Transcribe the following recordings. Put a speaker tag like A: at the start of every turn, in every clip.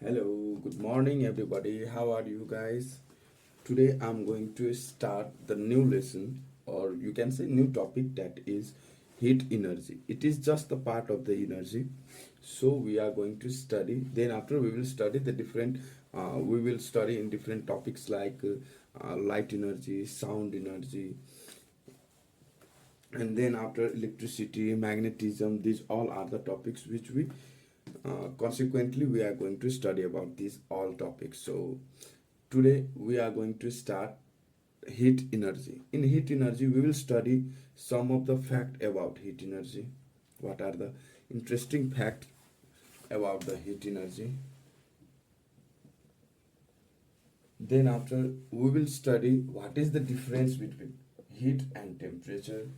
A: Hello, good morning, everybody. How are you guys? Today I'm going to start the new lesson, or you can say new topic, that is heat energy. It is just a part of the energy. So we are going to study. Then after we will study the different. We will study in different topics like light energy, sound energy, and then after electricity, magnetism. These all are the topics which we consequently we are going to study about these all topics. So today we are going to start heat energy. In heat energy we will study some of the fact about heat energy. What are the interesting facts about the heat energy? Then after we will study what is the difference between heat and temperature.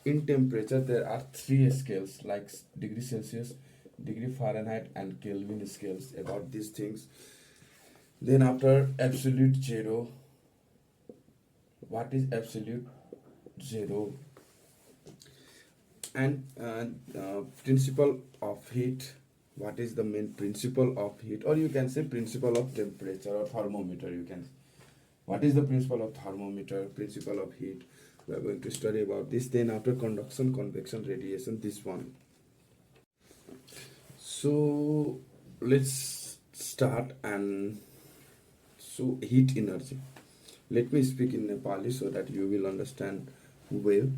A: In temperature there are three scales like degree Celsius, degree Fahrenheit, and Kelvin scales about these things. Then after absolute zero, what is absolute zero, and principle of heat. What is the main principle of heat, or you can say principle of temperature or thermometer. You can. What is the principle of thermometer? Principle of heat. We are going to study about this. Then after conduction, convection, radiation. This one. So let's start. And so heat energy. Let me speak in Nepali so that you will understand well.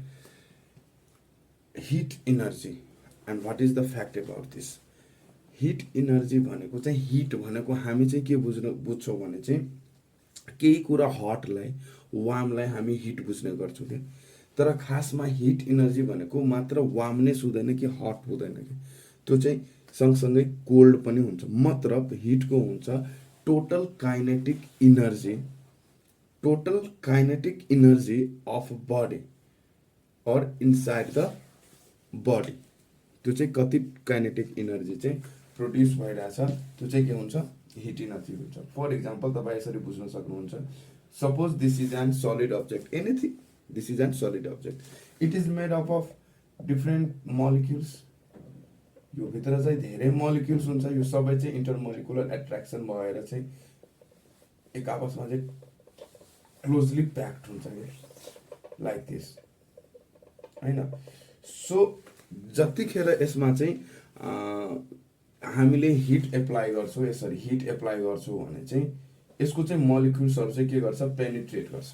A: Heat energy and what is the fact about this. Hit energy भनेको चाहिँ hit भनेको हामी चाहिँ के बुझ्छौँ भने चाहिँ केही कुरा हटलाई वार्मलाई हामी हिट बुझ्ने गर्छौँ क्या। तर खासमा हिट इनर्जी भनेको मात्र वार्मनेस हुँदैन कि हट हुँदैन कि, त्यो चाहिँ सँगसँगै कोल्ड पनि हुन्छ। मतलब हिटको हुन्छ total kinetic energy of body or inside the body. त्यो चाहिँ कति काइनेटिक इनर्जी चाहिँ प्रोड्युस भइरहेछ, त्यो चाहिँ के हुन्छ, हिट इनर्जी हुन्छ। फर इक्जाम्पल तपाईँ यसरी बुझ्न सक्नुहुन्छ। Suppose this is an solid object, anything, this is an solid object, it is made up of different molecules. यो भित्र चाहिँ धेरै मलिक्युल्स हुन्छ। यो सबै चाहिँ इन्टरमोलिकुलर एट्र्याक्सन भएर चाहिँ एक आपसमा चाहिँ क्लोजली प्याक्ड हुन्छ कि, लाइक दिस, होइन। सो जतिखेर यसमा चाहिँ हामीले हिट एप्लाई गर्छौँ, यसरी हिट एप्लाई गर्छौँ भने चाहिँ यसको चाहिँ मलिक्युल्सहरू चाहिँ के गर्छ, पेनिट्रेट गर्छ।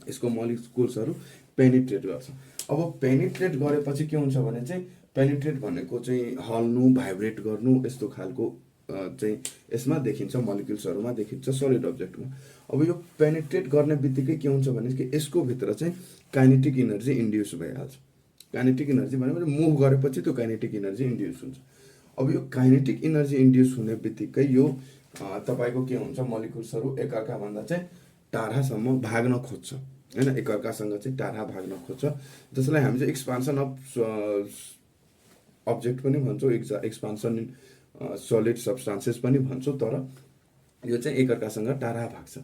A: यसको मलिक्युल्सहरू पेनिट्रेट गर्छ। अब पेनिट्रेट गरेपछि के हुन्छ भने चाहिँ पेनिट्रेट भनेको चाहिँ हल्नु, भाइब्रेट गर्नु, यस्तो खालको चाहिँ यसमा देखिन्छ, मलिक्युल्सहरूमा देखिन्छ सलिड अब्जेक्टमा। अब यो पेनिट्रेट गर्ने बित्तिकै के हुन्छ भने कि यसको भित्र चाहिँ काइनेटिक इनर्जी इन्ड्युस भइहाल्छ। काइनेटिक इनर्जी भनेको मुभ गरेपछि त्यो काइनेटिक इनर्जी इन्ड्युस हुन्छ। अब यो काइनेटिक इनर्जी इन्ड्युस हुने बित्तिकै यो तपाईँको के हुन्छ, मलिक्युल्सहरू एकअर्काभन्दा चाहिँ टाढासम्म भाग्न खोज्छ, होइन, एकअर्कासँग चाहिँ टाढा भाग्न खोज्छ, जसलाई हामी चाहिँ एक्सपान्सन अफ अब्जेक्ट पनि भन्छौँ, एक्सपान्सन इन सलिड सब्सटान्सेस पनि भन्छौँ। तर यो चाहिँ एकअर्कासँग टाढा भाग्छ,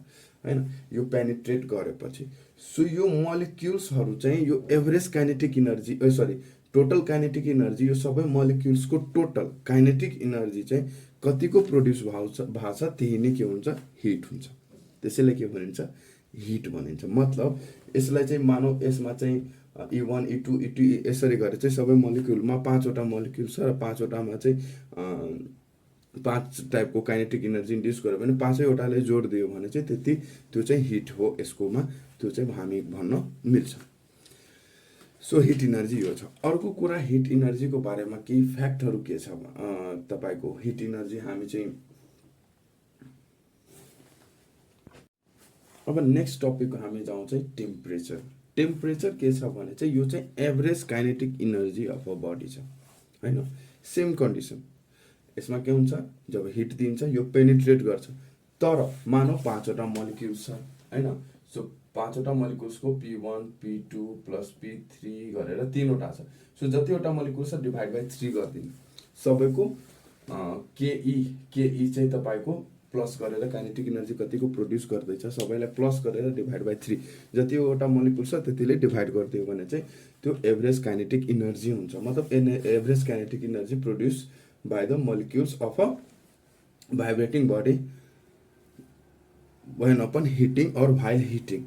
A: होइन, यो पेनिट्रेट गरेपछि। सो यो मलिक्युल्सहरू चाहिँ यो average kinetic energy, total kinetic energy, यो सबै मलिक्युल्सको टोटल काइनेटिक इनर्जी चाहिँ कतिको प्रोड्युस भएको छ, त्यही नै के हुन्छ, हिट हुन्छ। त्यसैले के भनिन्छ, हिट भनिन्छ। मतलब यसलाई चाहिँ मानौ यसमा चाहिँ E1, E2, E2 यसरी गरेर चाहिँ सबै मलिक्युलमा 5वटा मलिक्युल छ र 5वटामा चाहिँ 5 टाइपको काइनेटिक इनर्जी इन्ड्युस गर्यो भने 5वटाले जोड दियो भने चाहिँ त्यति त्यो चाहिँ हिट हो यसकोमा, त्यो चाहिँ हामी भन्न मिल्छ। सो हिट इनर्जी यो छ। अर्को कुरा हिट इनर्जीको बारेमा केही फ्याक्टहरू के छ तपाईँको। हिट इनर्जी हामी चाहिँ अब नेक्स्ट टपिक हामी जाउँ चाहिँ टेम्परेचर। टेम्परेचर के छ भने चाहिँ यो चाहिँ average kinetic energy of a body छ, होइन। सेम कन्डिसन यसमा के हुन्छ, जब हिट दिन्छ यो पेनिट्रेट गर्छ, तर मानौ 5वटा मलिक्युल्स छ, होइन। So 5वटा मलिक्युल्सको P1, P2 plus P3 गरेर 3वटा छ। सो जतिवटा मलिक्युल्स छ डिभाइड बाई 3 गरिदिनु सबैको। केई चाहिँ तपाईँको प्लस गरेर काइनेटिक इनर्जी कतिको प्रोड्युस गर्दैछ सबैलाई प्लस गरेर डिभाइड बाई 3, जतिवटा मलिक्युल्स छ त्यतिले डिभाइड गरिदियो भने चाहिँ त्यो एभरेज काइनेटिक इनर्जी हुन्छ। मतलब average kinetic energy produce by the molecules of a vibrating body when upon heating or while heating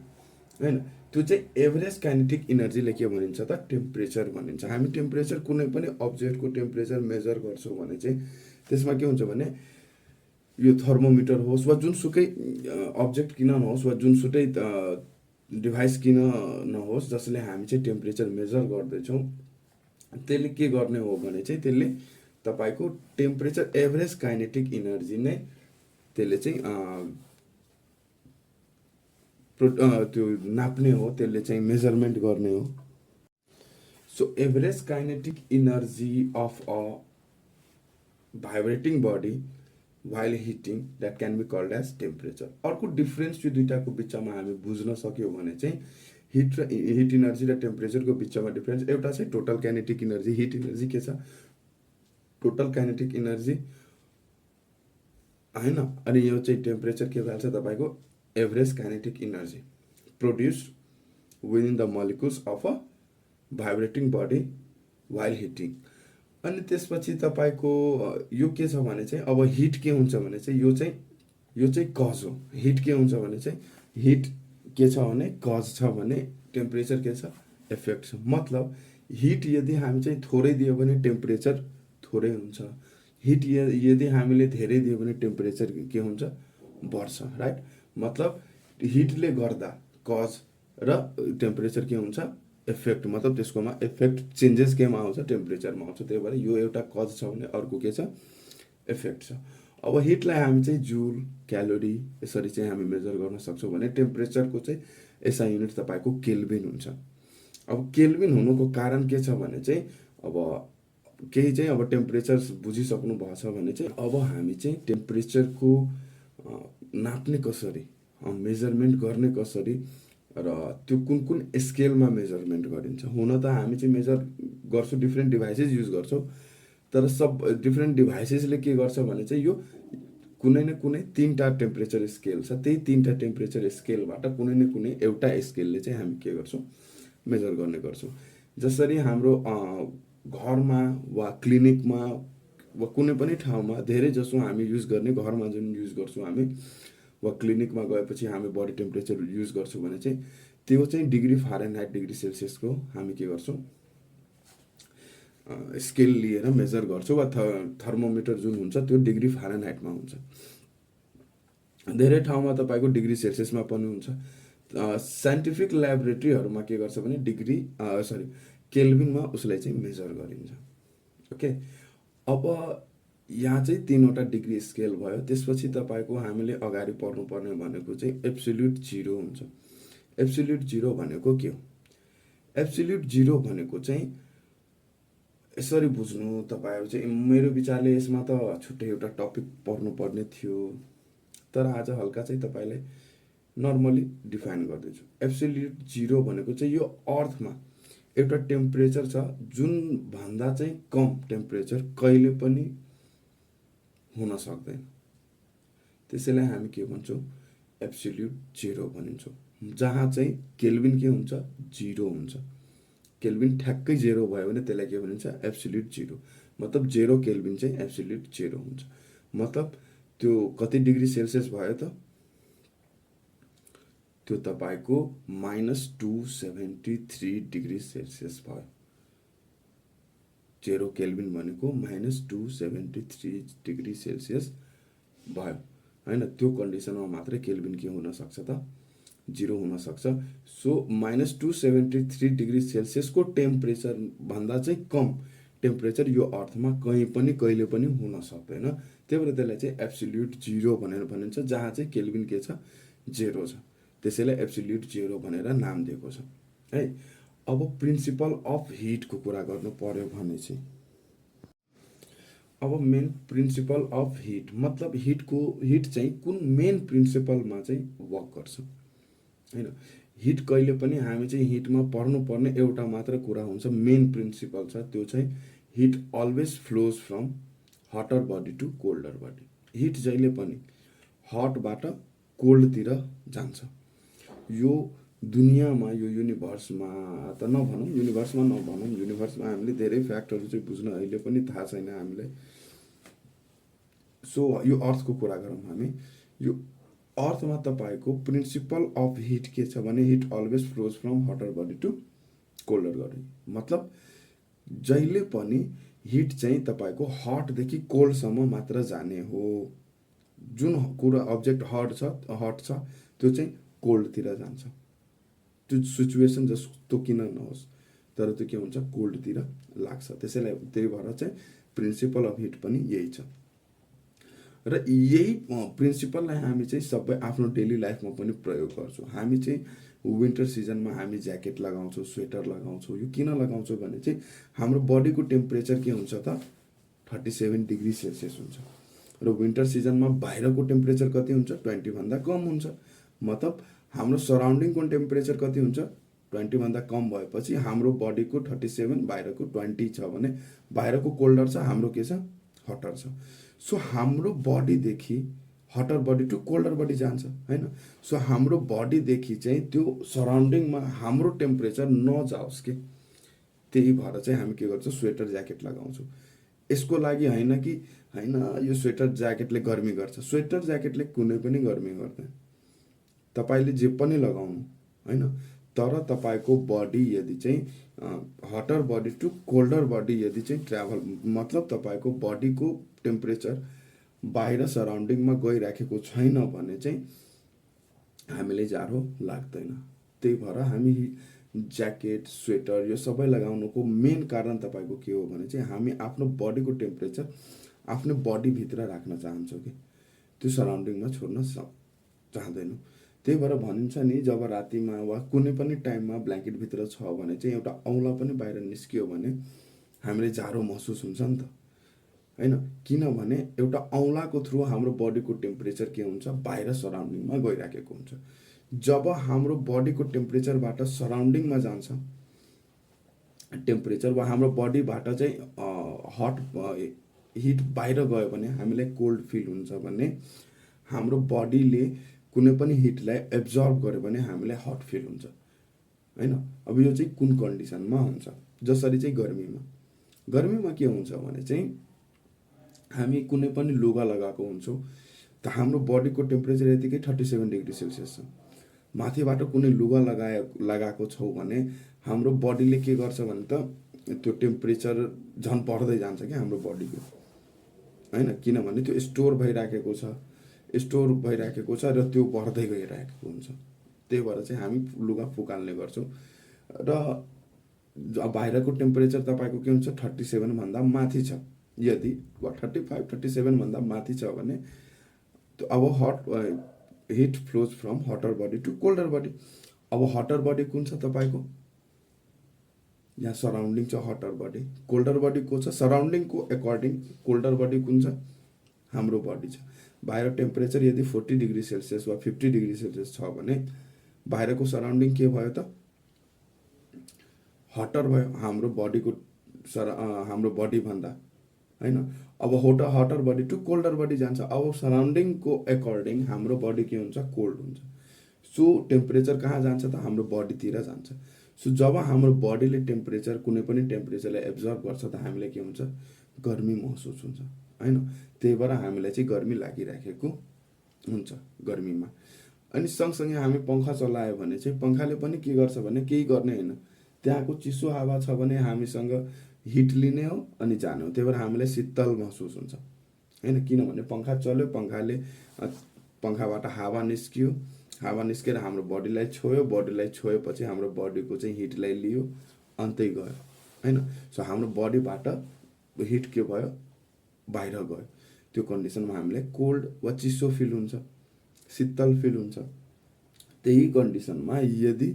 A: होइन। त्यो चाहिँ एभरेज काइनेटिक इनर्जीले के भनिन्छ त टेम्परेचर भनिन्छ। हामी टेम्परेचर कुनै पनि अब्जेक्टको टेम्परेचर मेजर गर्छौँ भने चाहिँ त्यसमा के हुन्छ भने यो थर्मोमिटर होस् वा जुनसुकै अब्जेक्ट किन नहोस् वा जुनसुकै डिभाइस किन नहोस् जसले हामी चाहिँ टेम्परेचर मेजर गर्दैछौँ त्यसले के गर्ने हो भने चाहिँ त्यसले तपाईँको टेम्परेचर एभरेज काइनेटिक इनर्जी नै त्यसले चाहिँ त्यो नाप्ने हो, त्यसले चाहिँ मेजरमेन्ट गर्ने हो। So average kinetic energy of a vibrating body while heating that can be called as temperature। अर्को डिफरेन्स यो दुईटाको बिचमा हामी बुझ्न सक्यौँ भने चाहिँ हिट इनर्जी र टेम्परेचरको बिचमा डिफरेन्स एउटा चाहिँ total kinetic energy, hit energy के छ टोटल काइनेटिक इनर्जी होइन, अनि यो चाहिँ टेम्परेचर के भइहाल्छ तपाईँको average kinetic energy produced within the molecules of a vibrating body while heating. अनि त्यसपछि तपाईँको यो के छ भने चाहिँ अब हिट के हुन्छ भने चाहिँ यो चाहिँ कज हो। हिट के हुन्छ भने चाहिँ हिट के छ भने कज छ भने टेम्परेचर के छ इफेक्ट छ। मतलब हिट यदि हामी चाहिँ थोरै दियो भने टेम्परेचर थोरै हुन्छ, हिट यदि हामीले धेरै दियो भने टेम्परेचर के हुन्छ बढ्छ, राइट। मतलब हिटले गर्दा कज र टेम्परेचर के हुन्छ इफेक्ट, मतलब त्यसकोमा इफेक्ट चेन्जेस केमा आउँछ टेम्परेचरमा आउँछ। त्यही भएर यो एउटा कज छ भने अर्को के छ इफेक्ट छ। अब हिटलाई हामी चाहिँ जुल क्यालोरी यसरी चाहिँ हामी मेजर गर्न सक्छौँ भने टेम्परेचरको चाहिँ एसआई युनिट तपाईँको केल्भिन हुन्छ। अब केल्भिन हुनुको कारण के छ भने चाहिँ अब केही चाहिँ अब टेम्परेचर बुझिसक्नु भएको छ भने चाहिँ अब हामी चाहिँ टेम्परेचरको नाप्ने कसरी, मेजरमेन्ट गर्ने कसरी र त्यो कुन कुन स्केलमा मेजरमेन्ट गरिन्छ। हुन त हामी चाहिँ मेजर गर्छौँ डिफ्रेन्ट डिभाइसेस युज गर्छौँ, तर सब डिफ्रेन्ट डिभाइसेसले के गर्छ भने चाहिँ यो कुनै न कुनै 3टा टेम्परेचर स्केल छ, त्यही 3टा टेम्परेचर स्केलबाट कुनै न कुनै एउटा स्केलले चाहिँ हामी के गर्छौँ मेजर गर्ने गर्छौँ। जसरी हाम्रो घरमा वा क्लिनिकमा वा कुनै पनि ठाउँमा धेरै जसो हामी युज गर्ने घरमा जुन युज गर्छौँ हामी वा क्लिनिकमा गएपछि हामी बडी टेम्परेचर युज गर्छौँ भने चाहिँ त्यो चाहिँ डिग्री फारेनहाइट डिग्री सेल्सियसको हामी के गर्छौँ स्केल लिएर मेजर गर्छौँ वा थर्मोमिटर जुन हुन्छ त्यो डिग्री फारेनहाइटमा हुन्छ। धेरै ठाउँमा तपाईँको डिग्री सेल्सियसमा पनि हुन्छ। साइन्टिफिक ल्याबोरेटरीहरूमा के गर्छ भने केल्भिनमा उसलाई चाहिँ मेजर गरिन्छ। ओके, अब यहाँ चाहिँ 3वटा डिग्री स्केल भयो। त्यसपछि तपाईँको हामीले अगाडि पढ्नुपर्ने भनेको चाहिँ एब्सोल्युट जिरो हुन्छ। एब्सोल्युट जिरो भनेको के हो? एब्सोल्युट जिरो भनेको चाहिँ यसरी बुझ्नु तपाईँहरू चाहिँ, मेरो विचारले यसमा त छुट्टै एउटा टपिक पढ्नुपर्ने थियो, तर आज हल्का चाहिँ तपाईँलाई नर्मली डिफाइन गर्दैछु। एब्सोल्युट जिरो भनेको चाहिँ यो अर्थमा एउटा टेम्परेचर छ जुन भन्दा चाहिँ कम टेम्परेचर कहिले पनि हुन सक्दैन। त्यसैलाई हामी के भन्छौँ एब्सोल्युट जिरो भनिन्छौँ, जहाँ चाहिँ केल्भिन के हुन्छ जिरो हुन्छ। केल्भिन ठ्याक्कै जिरो भयो भने त्यसलाई के भनिन्छ एब्सोल्युट जिरो। मतलब 0 केल्भिन चाहिँ एब्सोल्युट जिरो हुन्छ। मतलब त्यो कति डिग्री सेल्सियस भयो त त्यो तपाईँको -273 डिग्री सेल्सियस भयो। 0 केल्भिन भनेको -273 डिग्री सेल्सियस भयो होइन। त्यो कन्डिसनमा मात्रै केल्भिन के हुन सक्छ त जिरो हुन सक्छ। सो -273 डिग्री सेल्सियसको टेम्परेचर भन्दा चाहिँ कम टेम्परेचर यो अर्थमा कहीँ पनि कहिले पनि हुन सक्दैन। त्यही भएर त्यसलाई चाहिँ एब्सोल्युट जिरो भनेर भनिन्छ, जहाँ चाहिँ केल्भिन के छ जिरो छ। त्यसैले एब्सोल्युट जिरो भनेर नाम दिएको छ है। अब प्रिन्सिपल अफ हिटको कुरा गर्नु पर्यो भने चाहिँ अब मेन प्रिन्सिपल अफ हिट मतलब हिट चाहिँ कुन मेन प्रिन्सिपलमा चाहिँ वर्क गर्छ होइन। हिट कहिले पनि हामी चाहिँ हिटमा पढ्नुपर्ने एउटा मात्र कुरा हुन्छ, मेन प्रिन्सिपल छ, त्यो चाहिँ heat always flows from hotter body to colder body. Heat जहिले पनि हटबाट कोल्डतिर जान्छ। यो दुनियाँमा यो युनिभर्समा त नभनौँ, युनिभर्समा हामीले धेरै फ्याक्टहरू चाहिँ बुझ्न अहिले पनि थाहा छैन हामीलाई। सो यो अर्थको कुरा गरौँ हामी। यो अर्थमा तपाईँको प्रिन्सिपल अफ हिट के छ भने hit always flows from hotter body to colder body. मतलब जहिले पनि हिट चाहिँ तपाईँको हटदेखि कोल्डसम्म मात्र जाने हो। जुन कुरा अब्जेक्ट हट छ त्यो चाहिँ कोल्डतिर जान्छ। त्यो सिचुएसन जस्तो किन नहोस् तर त्यो के हुन्छ कोल्डतिर लाग्छ। त्यसैले त्यही भएर चाहिँ प्रिन्सिपल अफ हिट पनि यही छ। र यही प्रिन्सिपललाई हामी चाहिँ सबै आफ्नो डेली लाइफमा पनि प्रयोग गर्छौँ। हामी चाहिँ विन्टर सिजनमा हामी ज्याकेट लगाउँछौँ, स्वेटर लगाउँछौँ। यो किन लगाउँछौँ भने चाहिँ हाम्रो बडीको टेम्परेचर के हुन्छ त 37 डिग्री सेल्सियस हुन्छ। र विन्टर सिजनमा बाहिरको टेम्परेचर कति हुन्छ 20 भन्दा कम हुन्छ। मतलब हाम्रो सराउन्डिङको टेम्परेचर कति हुन्छ 20 भन्दा कम भएपछि हाम्रो बडीको 37 बाहिरको 20 छ भने बाहिरको कोल्डर छ, हाम्रो के छ हटर छ। सो हाम्रो बडीदेखि हटर बडी टु कोल्डर बडी जान्छ हैन। सो हाम्रो बडीदेखि चाहिँ त्यो सराउन्डिङमा हाम्रो टेम्परेचर नजाओस् के, त्यही भएर चाहिँ हामी के गर्छौँ स्वेटर ज्याकेट लगाउँछौँ। यसको लागि होइन कि होइन यो स्वेटर ज्याकेटले गर्मी गर्छ, स्वेटर ज्याकेटले कुनै पनि गर्मी गर्दैन। तपाईँले जे पनि लगाउनु हैन, तर तपाईँको बडी यदि चाहिँ हटर बडी टु कोल्डर बडी यदि चाहिँ ट्राभल मतलब तपाईँको बडीको टेम्परेचर बाहिर सराउन्डिङमा गइराखेको छैन भने चाहिँ हामीले जाडो लाग्दैन। त्यही भएर हामी ज्याकेट स्वेटर यो सबै लगाउनुको मेन कारण तपाईँको के हो भने चाहिँ हामी आफ्नो बडीको टेम्परेचर आफ्नो बडीभित्र राख्न चाहन्छौँ कि त्यो सराउन्डिङमा छोड्न चाहँदैनौँ। त्यही भएर भनिन्छ नि जब रातिमा वा कुनै पनि टाइममा ब्ल्याङ्केटभित्र छ भने चाहिँ एउटा औँला पनि बाहिर निस्कियो भने हामीले जाडो महसुस हुन्छ नि त हैन। किनभने एउटा औँलाको थ्रु हाम्रो बडीको टेम्परेचर के हुन्छ बाहिर सराउन्डिङमा गइराखेको हुन्छ। जब हाम्रो बडीको टेम्परेचरबाट सराउन्डिङमा जान्छ टेम्परेचर वा हाम्रो बडीबाट चाहिँ हिट बाहिर गयो भने हामीलाई कोल्ड फिल हुन्छ भने हाम्रो बडीले कुनै पनि हिटलाई एब्जर्ब गर्यो भने हामीलाई हट फिल हुन्छ हैन। अब यो चाहिँ कुन कन्डिसनमा हुन्छ, जसरी चाहिँ गर्मीमा के हुन्छ भने चाहिँ हामी कुनै पनि लुगा लगाएको हुन्छौँ त हाम्रो बडीको टेम्परेचर यतिकै 37 डिग्री सेल्सियस छ। माथिबाट कुनै लुगा लगाएको छौँ भने हाम्रो बडीले के गर्छ भने त त्यो टेम्परेचर झन् बढ्दै जान्छ कि हाम्रो बडीको हैन। किनभने त्यो स्टोर भइराखेको छ र त्यो बढ्दै गइरहेको हुन्छ। त्यही भएर चाहिँ हामी लुगा फुकाल्ने गर्छौँ र बाहिरको टेम्परेचर तपाईँको के हुन्छ 37 भन्दा माथि छ। यदि 35-37 भन्दा माथि छ भने अब hit flows from hotter body to colder body. अब हटर बडी कुन छ तपाईँको यहाँ सराउन्डिङ छ हटर बडी, कोल्डर बडी को छ सराउन्डिङको एकर्डिङ कोल्डर बडी कुन छ हाम्रो बडी छ। बाहिर टेम्परेचर यदि 40 डिग्री सेल्सियस वा 50 डिग्री सेल्सियस छ भने बाहिरको सराउन्डिङ के भयो त हटर भयो हाम्रो बडीको हाम्रो बडी भन्दा हैन। अब हटर बडी टु कोल्डर बडी जान्छ। अब सराउन्डिङको एकर्डिङ हाम्रो बडी के हुन्छ कोल्ड हुन्छ। सो टेम्परेचर कहाँ जान्छ त हाम्रो बडीतिर जान्छ। सो जब हाम्रो बडीले टेम्परेचर कुनै पनि टेम्परेचरलाई एब्जर्ब गर्छ त हामीलाई के हुन्छ गर्मी महसुस हुन्छ हैन। त्यही भएर हामीलाई चाहिँ गर्मी लागिराखेको हुन्छ गर्मीमा। अनि सँगसँगै हामी पङ्खा चलायो भने चाहिँ पङ्खाले पनि के गर्छ भने केही गर्ने होइन, त्यहाँको चिसो हावा छ भने हामीसँग हिट लिने हो अनि जाने हो। त्यही भएर हामीलाई शीतल महसुस हुन्छ हैन। किनभने पङ्खा चल्यो, पङ्खाबाट हावा निस्कियो, हावा निस्केर हाम्रो बडीलाई छोएपछि हाम्रो बडीको चाहिँ हिटलाई लियो अन्तै गयो हैन। सो हाम्रो बडीबाट हिट के भयो बाहिर गयो। त्यो कन्डिसनमा हामीलाई कोल्ड वा चिसो फिल हुन्छ, शीतल फिल हुन्छ। त्यही कन्डिसनमा यदि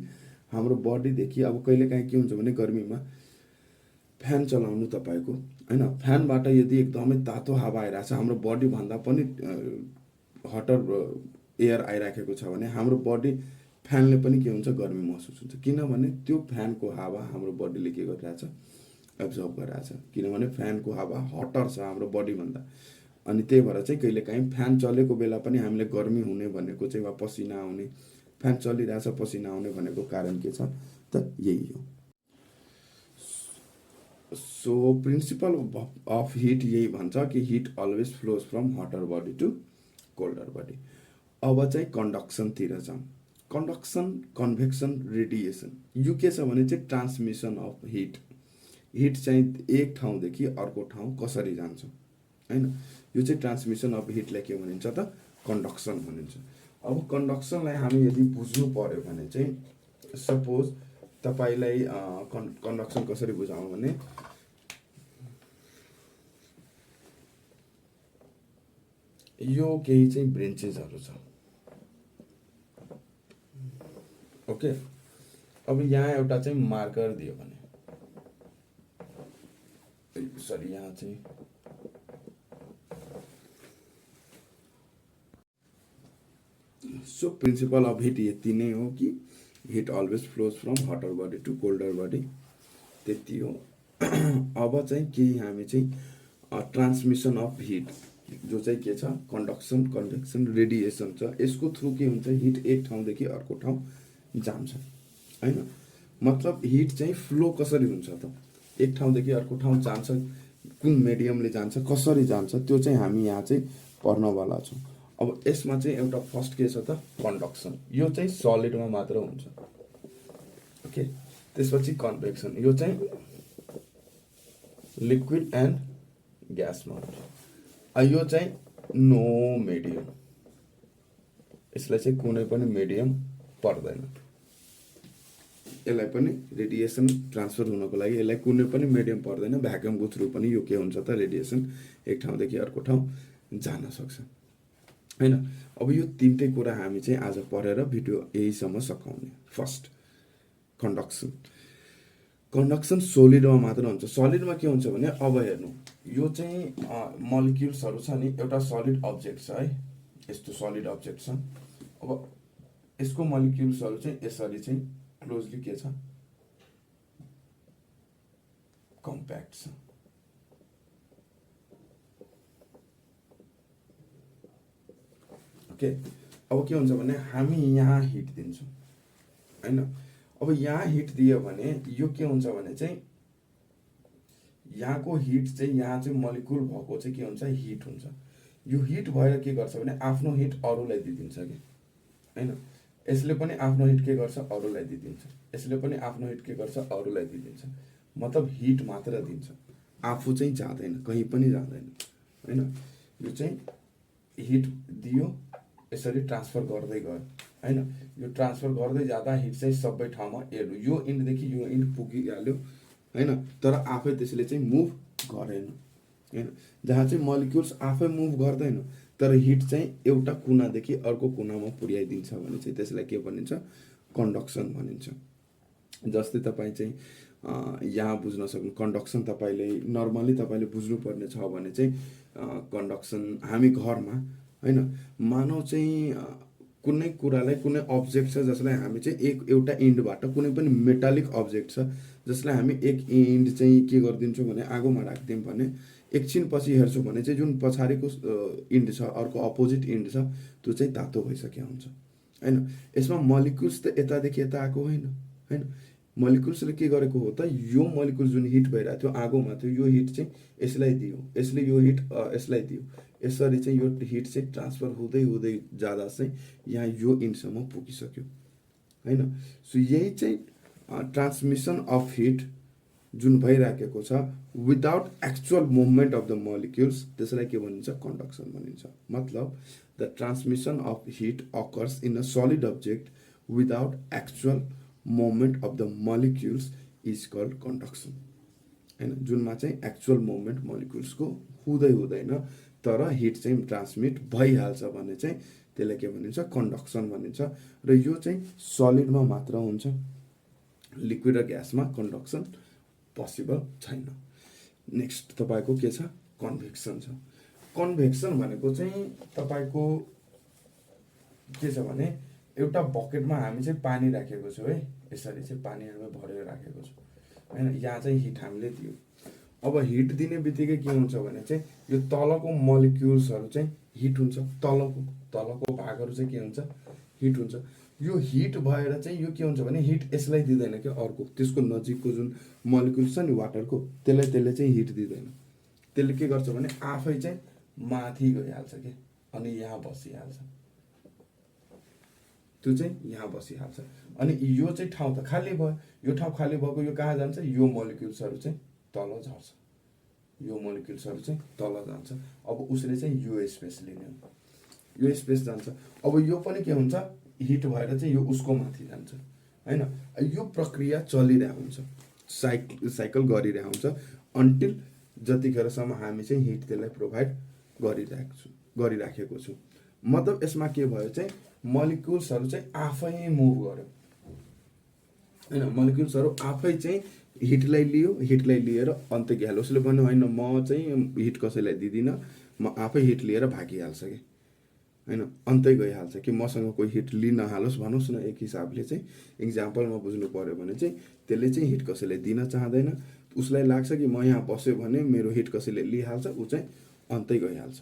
A: हाम्रो बडीदेखि अब कहिलेकाहीँ के हुन्छ भने गर्मीमा फ्यान चलाउनु तपाईँको हैन, फ्यानबाट यदि एकदमै तातो हावा आइरहेछ हाम्रो बडी भन्दा पनि हटर एयर आइराखेको छ भने हाम्रो बडी फ्यानले पनि के हुन्छ गर्मी महसुस हुन्छ। किनभने त्यो फ्यानको हावा हाम्रो बडीले के गरिरहेछ एब्जर्ब गरिरहेछ। किनभने फ्यानको हावा हटर छ हाम्रो बडी भन्दा। अनि त्यही भएर चाहिँ कहिलेकाहीँ फ्यान चलेको बेला पनि हामीले गर्मी हुने भनेको चाहिँ वा पसिना आउने, फ्यान चलिरहेछ पसिना आउने भनेको कारण के छ त यही हो। सो प्रिन्सिपल अफ हिट यही भन्छ कि hit always flows from hotter body to colder body. अब चाहिँ कन्डक्सनतिर जाउँ। कन्डक्सन, कन्भेक्सन, रेडिएसन, यो के छ भने चाहिँ ट्रान्समिसन अफ हिट। हिट चाहिँ एक ठाउँदेखि अर्को ठाउँ कसरी जान्छ होइन, यो चाहिँ ट्रान्समिसन अफ हिटलाई के भनिन्छ त, कन्डक्सन भनिन्छ। अब कन्डक्सनलाई हामी यदि बुझ्नु पर्यो भने चाहिँ सपोज तपाईँलाई कन्डक्सन कसरी बुझाउँ भने यो केही चाहिँ ब्रेन्चेसहरू छ, ओके। अब यहाँ एउटा चाहिँ मार्कर दियो भने, सरी यहाँ चाहिँ सो प्रिन्सिपल अफ हिट यति नै हो कि hit always flows from hotter body to colder body, त्यति हो। अब चाहिँ केही हामी चाहिँ ट्रान्समिसन अफ हिट जो चाहिँ के छ, कन्डक्सन, कन्भेक्सन, रेडिएसन छ। यसको थ्रु के हुन्छ, हिट एक ठाउँदेखि अर्को ठाउँ जान्छ होइन। मतलब हिट चाहिँ फ्लो कसरी हुन्छ त, एक ठाउँदेखि अर्को ठाउँ जान्छ, कुन मिडियमले जान्छ, कसरी जान्छ, त्यो चाहिँ हामी यहाँ चाहिँ पढ्नवाला छौँ। अब यसमा चाहिँ एउटा फर्स्ट के छ त, कन्डक्सन, यो चाहिँ सलिडमा मात्र हुन्छ, ओके। त्यसपछि कन्भेक्सन, यो चाहिँ लिक्विड एन्ड ग्यासमा हुन्छ। यो चाहिँ नो मिडियम, यसलाई चाहिँ कुनै पनि मिडियम पर्दैन। यसलाई पनि रेडिएसन ट्रान्सफर हुनको लागि यसलाई कुनै पनि मिडियम पर्दैन, भ्याक्युमको थ्रु पनि यो के हुन्छ त, रेडिएसन एक ठाउँदेखि अर्को ठाउँ जान सक्छ होइन। अब यो तीनटै कुरा हामी चाहिँ आज पढेर भिडियो यहीसम्म सकाउने। फर्स्ट कन्डक्सन, कन्डक्सन सोलिडमा मात्र हुन्छ। सलिडमा के हुन्छ भने अब हेर्नु, यो चाहिँ मलिक्युल्सहरू छ नि, एउटा सलिड अब्जेक्ट छ है, यस्तो सलिड अब्जेक्ट छ। अब यसको मलिक्युल्सहरू चाहिँ यसरी चाहिँ क्लोजली के छ, कम्प्याक्ट छ, ओके। अब के हुन्छ भने हामी यहाँ हिट दिन्छौँ होइन। अब यहाँ हिट दियो भने यो के हुन्छ भने चाहिँ यहाँको हिट चाहिँ यहाँ चाहिँ मलिक्युल भएको चाहिँ के हुन्छ, हिट हुन्छ। यो हिट भएर के गर्छ भने आफ्नो हिट अरूलाई दिइदिन्छ कि होइन। यसले पनि आफ्नो हिट के गर्छ, अरूलाई दिइदिन्छ, यसले पनि आफ्नो हिट के गर्छ, अरूलाई दिइदिन्छ। मतलब हिट मात्र दिन्छ, आफू चाहिँ जाँदैन, कहीँ पनि जाँदैन होइन। यो चाहिँ हिट दियो, यसरी ट्रान्सफर गर्दै गयो होइन। यो ट्रान्सफर गर्दै जाँदा हिट चाहिँ सबै ठाउँमा हेर्नु, यो इन्डदेखि यो इन्ड पुगिहाल्यो होइन, तर आफै त्यसले चाहिँ मुभ गरेन होइन। जहाँ चाहिँ मलिक्युल्स आफै मुभ गर्दैन तर हिट चाहिँ एउटा कुनादेखि अर्को कुनामा पुर्याइदिन्छ भने चाहिँ त्यसलाई के भनिन्छ, कन्डक्सन भनिन्छ। जस्तै तपाईँ चाहिँ यहाँ बुझ्न सक्नु, कन्डक्सन तपाईँले नर्मली तपाईँले बुझ्नुपर्ने छ भने चाहिँ कन्डक्सन हामी घरमा होइन, मानव चाहिँ कुनै कुरालाई, कुनै अब्जेक्ट छ जसलाई हामी चाहिँ एउटा इन्डबाट, कुनै पनि मेटालिक अब्जेक्ट छ जसलाई हामी एक इन्ड चाहिँ के गरिदिन्छौँ भने आगोमा राखिदिउँ भने एकछिन पछि हेर्छौँ भने चाहिँ जुन पछाडिको इन्ड छ, अर्को अपोजिट इन्ड छ, त्यो चाहिँ तातो भइसकेको हुन्छ होइन। यसमा मलिक्युल्स त यतादेखि यता आएको होइन। मलिक्युल्सले के गरेको हो त, यो मलिक्युल जुन हिट भइरहेको थियो आगोमा थियो, यो हिट चाहिँ यसलाई दियो, यसले यो हिट यसलाई दियो, यसरी चाहिँ यो हिट चाहिँ ट्रान्सफर हुँदै हुँदै जाँदा चाहिँ यहाँ यो इन्डसम्म पुगिसक्यो होइन। सो यही चाहिँ ट्रान्समिसन अफ हिट जुन भइराखेको छ without actual movement of the molecules, त्यसलाई के भनिन्छ, कन्डक्सन भनिन्छ। मतलब the transmission of heat occurs in a solid object without actual moment of the molecules is called conduction होइन। जुनमा चाहिँ एक्चुअल मोमेन्ट मलिक्युल्सको हुँदैन तर हिट चाहिँ ट्रान्समिट भइहाल्छ भने चाहिँ त्यसलाई के भनिन्छ, कन्डक्सन भनिन्छ। र यो चाहिँ सलिडमा मात्र हुन्छ, लिक्विड र ग्यासमा कन्डक्सन पोसिबल छैन। नेक्स्ट तपाईँको के छ, कन्भेक्सन छ। कन्भेक्सन भनेको चाहिँ तपाईँको के छ भने एउटा बकेटमा हामी चाहिँ पानी राखेको छौँ है, यसरी चाहिँ पानी हामी भरेर राखेको छौँ होइन। यहाँ चाहिँ हिट हामीले दियो। अब हिट दिने बित्तिकै के हुन्छ भने चाहिँ यो तलको मलिक्युल्सहरू चाहिँ हिट हुन्छ, तलको भागहरू चाहिँ के हुन्छ, हिट हुन्छ। यो हिट भएर चाहिँ यो के हुन्छ भने हिट यसलाई दिँदैन क्या, अर्को त्यसको नजिकको जुन मलिक्युल छ नि वाटरको त्यसले चाहिँ हिट दिँदैन। त्यसले के गर्छ भने आफै चाहिँ माथि गइहाल्छ कि, अनि यहाँ बसिहाल्छ, त्यो चाहिँ यहाँ बसिहाल्छ। अनि यो चाहिँ ठाउँ त खाली भयो, यो ठाउँ खाली भएको यो कहाँ जान्छ, यो मोलिक्युल्सहरू चाहिँ तल झर्छ, यो मोलिक्युल्सहरू चाहिँ तल जान्छ। अब उसले चाहिँ यो स्पेस लिने हो, यो स्पेस जान्छ। अब यो पनि के हुन्छ, हिट भएर चाहिँ यो उसको माथि जान्छ होइन। यो प्रक्रिया चलिरहेको हुन्छ, साइकल गरिरहेको हुन्छ अन्टिल जतिखेरसम्म हामी चाहिँ हिट त्यसलाई प्रोभाइड गरिराखेको छु। मतलब यसमा के भयो चाहिँ मलिक्युल्सहरू चाहिँ आफै मुभ गर्यो होइन, मलिक्युल्सहरू आफै चाहिँ हिटलाई लिएर अन्त गइहाल्यो। उसले भन्यो होइन म चाहिँ हिट कसैलाई दिँदिनँ, म आफै हिट लिएर भागिहाल्छ कि होइन, अन्तै गइहाल्छ कि मसँग कोही हिट लिन हालोस् भनौस् न। एक हिसाबले चाहिँ इक्जाम्पलमा बुझ्नु पऱ्यो भने चाहिँ त्यसले चाहिँ हिट कसैले दिन चाहँदैन, उसलाई लाग्छ कि म यहाँ बस्यो भने मेरो हिट कसैले लिइहाल्छ, ऊ चाहिँ अन्तै गइहाल्छ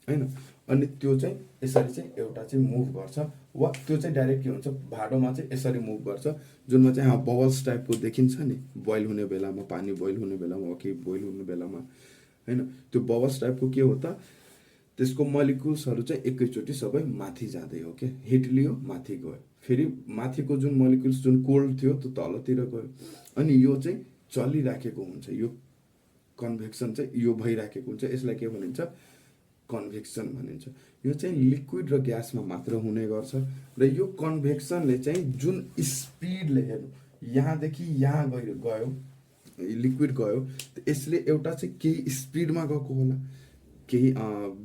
A: होइन। अनि त्यो चाहिँ यसरी चाहिँ एउटा चाहिँ मुभ गर्छ, वा त्यो चाहिँ डाइरेक्ट के हुन्छ भाडोमा चाहिँ यसरी मुभ गर्छ, जुनमा चाहिँ बबल्स टाइपको देखिन्छ नि, बोइल हुने बेलामा, पानी बोइल हुने बेलामा, वा केही बोइल हुने बेलामा होइन, त्यो बबल्स टाइपको के हो त, त्यसको मलिक्युल्सहरू चाहिँ एकैचोटि सबै माथि जाँदै हो क्या, हिट लियो माथि गयो, फेरि माथिको जुन मलिक्युल्स जुन कोल्ड थियो त्यो तलतिर गयो। अनि यो चाहिँ चलिराखेको हुन्छ, यो कन्भेक्सन चाहिँ यो भइराखेको हुन्छ, यसलाई के भनिन्छ कन्भेक्सन भनिन्छ। यो चाहिँ लिक्विड र ग्यासमा मात्र हुने गर्छ। र यो कन्भेक्सनले चाहिँ जुन स्पिडले हेर्नु यहाँदेखि यहाँ गयो लिक्विड गयो, यसले एउटा चाहिँ केही स्पिडमा गएको होला, केही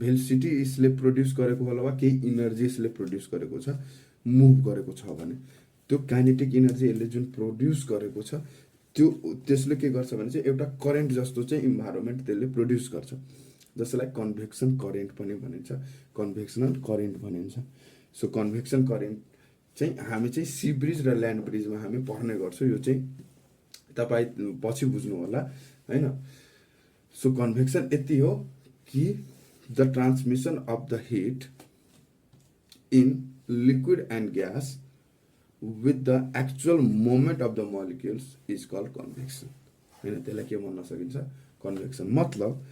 A: भेलोसिटी यसले प्रोड्युस गरेको होला, वा केही इनर्जी यसले प्रोड्युस गरेको छ, मुभ गरेको छ भने त्यो काइनेटिक इनर्जी यसले जुन प्रोड्युस गरेको छ त्यसले के गर्छ भने चाहिँ एउटा करेन्ट जस्तो चाहिँ इन्भाइरोमेन्ट त्यसले प्रोड्युस गर्छ, जसलाई कन्भेक्सन करेन्ट पनि भनिन्छ, कन्भेक्सनल करेन्ट भनिन्छ। सो कन्भेक्सन करेन्ट चाहिँ हामी चाहिँ सी ब्रिज र ल्यान्ड ब्रिजमा हामी पढ्ने गर्छौँ, यो चाहिँ तपाईँ पछि बुझ्नु होला होइन। सो कन्भेक्सन यति हो कि the transmission of the hit in liquid and gas with the actual movement of the molecules is called convection होइन। त्यसलाई के भन्न सकिन्छ कन्भेक्सन। मतलब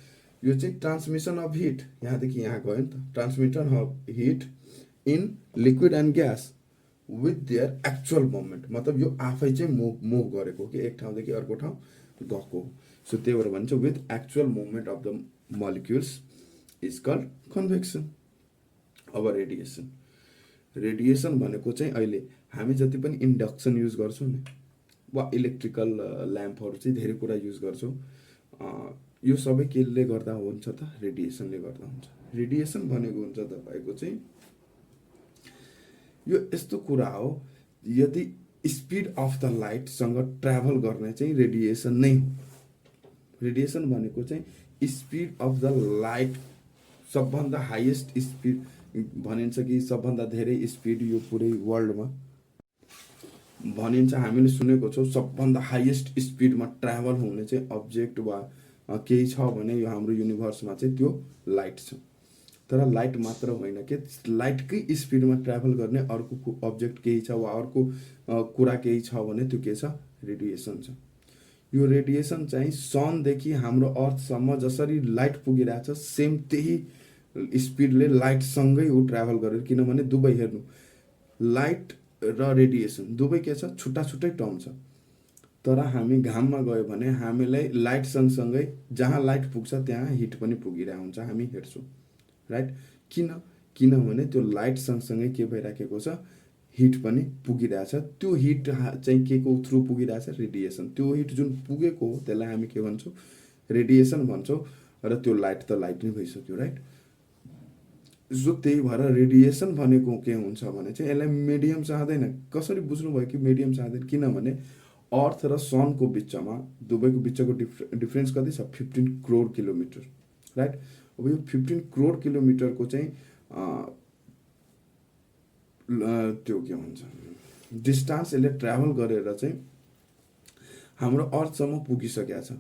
A: यो चाहिँ ट्रान्समिसन अफ हिट, यहाँदेखि यहाँ गयो नि त, transmission of hit in liquid and gas with their actual movement, मतलब यो आफै चाहिँ मुभ गरेको कि एक ठाउँदेखि अर्को ठाउँ गएको। सो त्यही भएर भन्छ with actual movement of the molecules is called convection. अब रेडिएसन, रेडिएसन भनेको चाहिँ अहिले हामी जति पनि इन्डक्सन युज गर्छौँ नि, वा इलेक्ट्रिकल ल्याम्पहरू चाहिँ धेरै कुरा युज गर्छौँ, यो सबै केले गर्दा हुन्छ त, रेडिएसनले गर्दा हुन्छ। रेडिएसन भनेको हुन्छ तपाईँको चाहिँ यो यस्तो कुरा हो, यदि स्पिड अफ द लाइटसँग ट्राभल गर्ने चाहिँ रेडिएसन नै हो। रेडिएसन भनेको चाहिँ स्पिड अफ द लाइट, सबभन्दा हाइएस्ट स्पिड भनिन्छ कि सबभन्दा धेरै स्पिड यो पुरै वर्ल्डमा भनिन्छ, हामीले सुनेको छौँ सबभन्दा हाइएस्ट स्पिडमा ट्राभल हुने चाहिँ अब्जेक्ट वा केही छ भने यो हाम्रो युनिभर्समा चाहिँ त्यो लाइट छ। तर लाइट मात्र होइन कि लाइटकै स्पिडमा ट्राभल गर्ने अर्को अब्जेक्ट केही छ, वा अर्को कुरा केही छ भने त्यो के छ, रेडिएसन छ। यो रेडिएसन चाहिँ सनदेखि हाम्रो अर्थसम्म जसरी लाइट पुगिरहेछ सेम त्यही स्पिडले लाइटसँगै ऊ ट्राभल गरेर, किनभने दुवै हेर्नु लाइट र रेडिएसन दुवै के छ, छुट्टा छुट्टै टर्म छ। तर हामी घाममा गयो भने हामीलाई लाइट सँगसँगै जहाँ लाइट पुग्छ त्यहाँ हिट पनि पुगिरहेको हुन्छ, हामी हेर्छौँ राइट। किनभने त्यो लाइट सँगसँगै के भइराखेको छ, हिट पनि पुगिरहेछ। त्यो हिट चाहिँ के को थ्रु पुगिरहेछ, रेडिएसन। त्यो हिट जुन पुगेको हो त्यसलाई हामी के भन्छौँ, रेडिएसन भन्छौँ। र त्यो लाइट त लाइट नै भइसक्यो राइट। जो त्यही भएर रेडिएसन भनेको के हुन्छ भने चाहिँ यसलाई मिडियम चाहँदैन। कसरी बुझ्नुभयो कि मिडियम चाहँदैन, किनभने अर्थ र सनको बिचमा दुवैको बिचको डिफ्रेन्स कति छ, 15 करोड किलोमिटर राइट। अब यो 15 करोड किलोमिटरको चाहिँ त्यो के भन्छ डिस्टेन्स यसले ट्राभल गरेर चाहिँ हाम्रो अर्थसम्म पुगिसकेको छ,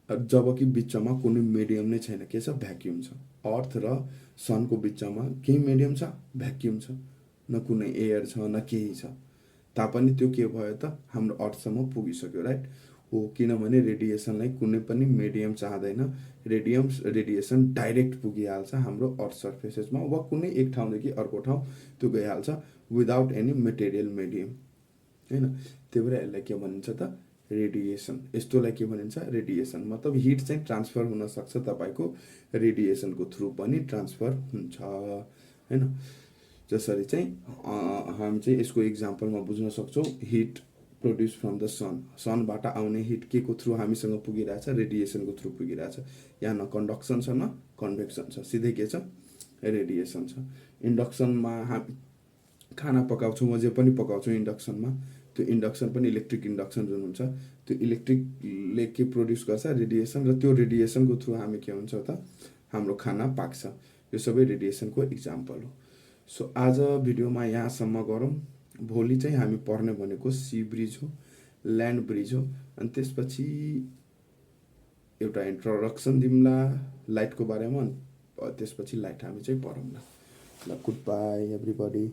A: जबकि बिचमा कुनै मिडियम नै छैन, के छ, भ्याक्युम छ। अर्थ र सनको बिचमा केही मिडियम छ, भ्याक्युम छ न कुनै एयर छ न केही छ, तापनि त्यो के भयो त हाम्रो अर्थसम्म पुगिसक्यो, राइट हो। किनभने रेडिएसनलाई कुनै पनि मिडियम चाहँदैन, रेडिएसन डाइरेक्ट पुगिहाल्छ हाम्रो अर्थ सर्फेसेसमा वा कुनै एक ठाउँदेखि अर्को ठाउँ त्यो गइहाल्छ विदाउट एनी मेटेरियल मिडियम, होइन। त्यही भएर यसलाई के भनिन्छ त रेडिएसन। यस्तोलाई के भनिन्छ रेडिएसन। मतलब हिट चाहिँ ट्रान्सफर हुनसक्छ, तपाईँको रेडिएसनको थ्रु पनि ट्रान्सफर हुन्छ, होइन। जसरी चाहिँ हामी चाहिँ यसको इक्जाम्पलमा बुझ्न सक्छौँ, हिट प्रोड्युस फ्रम द सनबाट आउने हिट के को थ्रु हामीसँग पुगिरहेछ, रेडिएसनको थ्रु पुगिरहेछ। यहाँ न कन्डक्सन छ न कन्भेक्सन छ, सिधै के छ रेडिएसन छ। इन्डक्सनमा हामी खाना पकाउँछौँ वा जे पनि पकाउँछौँ इन्डक्सनमा, त्यो इन्डक्सन पनि इलेक्ट्रिक इन्डक्सन जुन हुन्छ त्यो इलेक्ट्रिकले के प्रोड्युस गर्छ रेडिएसन, र त्यो रेडिएसनको थ्रु हामी के हुन्छ त हाम्रो खाना पाक्छ। यो सबै रेडिएसनको इक्जाम्पल हो। सो आज भिडियोमा यहाँसम्म गरौँ। भोलि चाहिँ हामी पढ्ने भनेको सी ब्रिज हो, ल्यान्ड ब्रिज हो, अनि त्यसपछि एउटा इन्ट्रोडक्सन दिउँला लाइटको बारेमा, त्यसपछि लाइट हामी चाहिँ पढौँला। ल गुड बाई एभ्रिबडी।